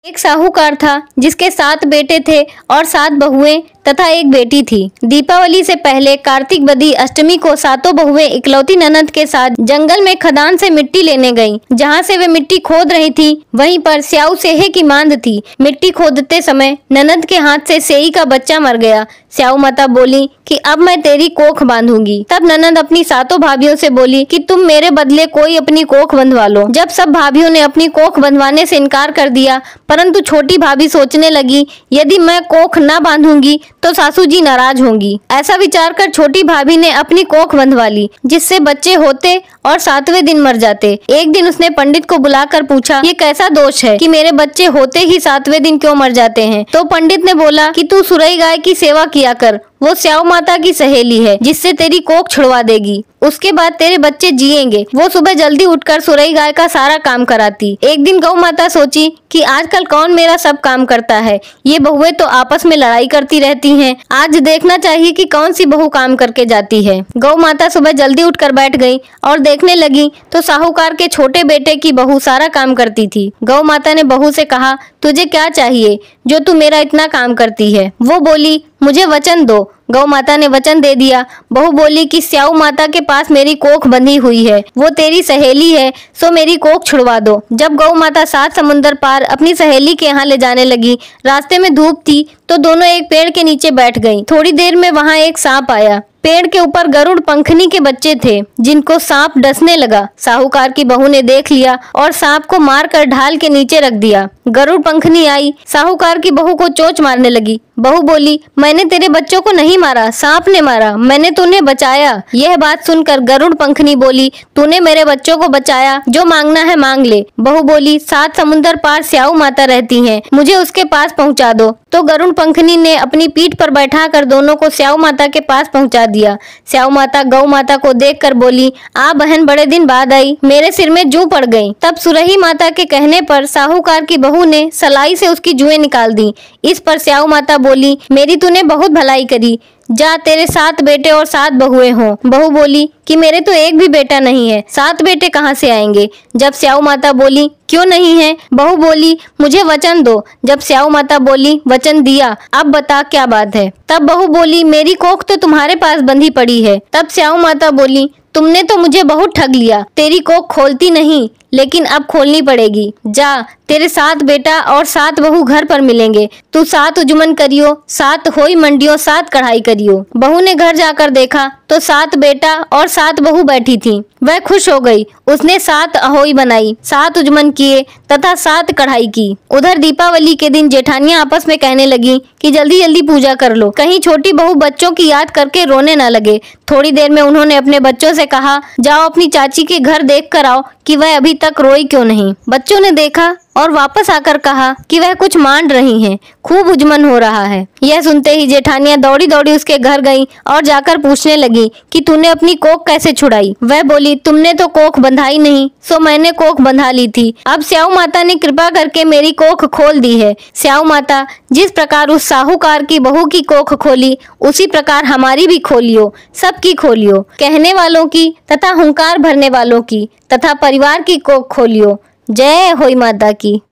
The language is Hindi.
एक साहूकार था जिसके 7 बेटे थे और 7 बहुएं तथा एक बेटी थी। दीपावली से पहले कार्तिक बदी अष्टमी को सातों बहुएं इकलौती ननद के साथ जंगल में खदान से मिट्टी लेने गईं। जहां से वे मिट्टी खोद रही थी वहीं पर स्याऊ सेहे की मांद थी। मिट्टी खोदते समय ननद के हाथ से सेई का बच्चा मर गया। स्याऊ माता बोली कि अब मैं तेरी कोख बांधूंगी। तब ननद अपनी सातों भाभियों से बोली कि तुम मेरे बदले कोई अपनी कोख बंधवा लो। जब सब भाभियों ने अपनी कोख बंधवाने से इनकार कर दिया, परंतु छोटी भाभी सोचने लगी यदि मैं कोख न बांधूंगी तो सासू जी नाराज होंगी। ऐसा विचार कर छोटी भाभी ने अपनी कोख बंधवा ली, जिससे बच्चे होते और 7वें दिन मर जाते। एक दिन उसने पंडित को बुलाकर पूछा, ये कैसा दोष है कि मेरे बच्चे होते ही 7वें दिन क्यों मर जाते हैं? तो पंडित ने बोला कि तू सुरई गाय की सेवा किया कर, वो स्याऊ माता की सहेली है जिससे तेरी कोख छुड़वा देगी। उसके बाद तेरे बच्चे जिएंगे। वो सुबह जल्दी उठकर सुरई गाय का सारा काम कराती। एक दिन गौ माता सोची कि आजकल कौन मेरा सब काम करता है, ये बहुएं तो आपस में लड़ाई करती रहती हैं। आज देखना चाहिए कि कौन सी बहू काम करके जाती है। गौ माता सुबह जल्दी उठकर बैठ गई और देखने लगी तो साहूकार के छोटे बेटे की बहू सारा काम करती थी। गौ माता ने बहू से कहा, तुझे क्या चाहिए जो तू मेरा इतना काम करती है? वो बोली, मुझे वचन दो। गौ माता ने वचन दे दिया। बहू बोली कि स्याऊ माता के पास मेरी कोख बंधी हुई है, वो तेरी सहेली है, सो मेरी कोख छुड़वा दो। जब गौ माता 7 समुंदर पार अपनी सहेली के यहाँ ले जाने लगी, रास्ते में धूप थी तो दोनों एक पेड़ के नीचे बैठ गईं। थोड़ी देर में वहाँ एक सांप आया। पेड़ के ऊपर गरुड़ पंखनी के बच्चे थे जिनको सांप डसने लगा। साहूकार की बहू ने देख लिया और सांप को मारकर ढाल के नीचे रख दिया। गरुड़ पंखनी आई, साहूकार की बहू को चोंच मारने लगी। बहू बोली, मैंने तेरे बच्चों को नहीं मारा, सांप ने मारा, मैंने तुम्हें बचाया। यह बात सुनकर गरुड़ पंखनी बोली, तूने मेरे बच्चों को बचाया, जो मांगना है मांग ले। बहू बोली, 7 समुंदर पार स्याऊ माता रहती हैं, मुझे उसके पास पहुंचा दो। तो गरुड़ पंखनी ने अपनी पीठ पर बैठाकर दोनों को स्याऊ माता के पास पहुंचा दिया। स्याऊ माता गौ माता को देखकर बोली, आ बहन, बड़े दिन बाद आई, मेरे सिर में जू पड़ गई। तब सुरही माता के कहने पर साहूकार की बहू ने सलाई से उसकी जुएं निकाल दी। इस पर स्याऊ माता बोली, मेरी तूने बहुत भलाई करी, जा तेरे 7 बेटे और 7 बहुएं हों। बहू बोली कि मेरे तो एक भी बेटा नहीं है, 7 बेटे कहाँ से आएंगे? जब स्याऊ माता बोली, क्यों नहीं है? बहू बोली, मुझे वचन दो। जब स्याऊ माता बोली, वचन दिया, अब बता क्या बात है? तब बहू बोली, मेरी कोख तो तुम्हारे पास बंधी पड़ी है। तब स्याऊ माता बोली, तुमने तो मुझे बहुत ठग लिया, तेरी कोख खोलती नहीं, लेकिन अब खोलनी पड़ेगी। जा, तेरे 7 बेटा और 7 बहू घर पर मिलेंगे। तू 7 उजुमन करियो, 7 होई मंडियो, 7 कढ़ाई करियो। बहू ने घर जाकर देखा तो 7 बेटा और 7 बहू बैठी थी। वह खुश हो गई। उसने 7 अहोई बनाई, 7 उजुमन किए तथा 7 कढ़ाई की। उधर दीपावली के दिन जेठानियां आपस में कहने लगी कि जल्दी जल्दी पूजा कर लो, कहीं छोटी बहू बच्चों की याद करके रोने न लगे। थोड़ी देर में उन्होंने अपने बच्चों से कहा, जाओ अपनी चाची के घर देख कर आओ कि वह अभी तक रोई क्यों नहीं। बच्चों ने देखा और वापस आकर कहा कि वह कुछ मांड रही हैं, खूब उजमन हो रहा है। यह सुनते ही जेठानियां दौड़ी दौड़ी उसके घर गईं और जाकर पूछने लगी कि तूने अपनी कोख कैसे छुड़ाई? वह बोली, तुमने तो कोख बंधाई नहीं, सो मैंने कोख बंधा ली थी। अब स्याऊ माता ने कृपा करके मेरी कोख खोल दी है। स्याऊ माता, जिस प्रकार उस साहूकार की बहू की कोख खोली, उसी प्रकार हमारी भी खोलियो, सबकी खोलियो, कहने वालों की तथा हुंकार भरने वालों की तथा परिवार की कोख खोलियो। जय होई माता की।